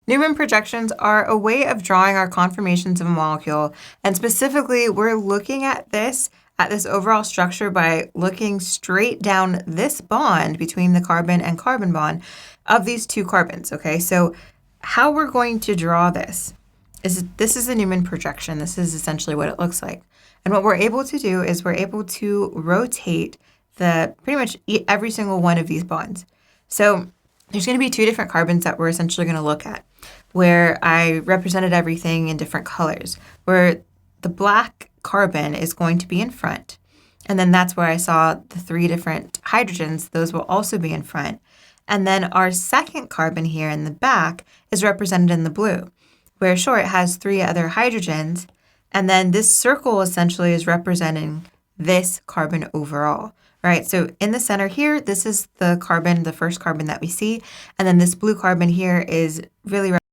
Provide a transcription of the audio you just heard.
Newman projections are a way of drawing our conformations of a molecule, and specifically we're looking at this overall structure by looking straight down this bond between the carbon and carbon bond of these two carbons, okay? So how we're going to draw this is a Newman projection. This is essentially what it looks like. And what we're able to do is we're able to rotate pretty much every single one of these bonds. So there's going to be two different carbons that we're essentially going to look at, where I represented everything in different colors, where the black carbon is going to be in front. And then that's where I saw the three different hydrogens. Those will also be in front. And then our second carbon here in the back is represented in the blue, where sure, it has three other hydrogens. And then this circle essentially is representing this carbon overall, right? So in the center here, this is the carbon, the first carbon that we see. And then this blue carbon here is really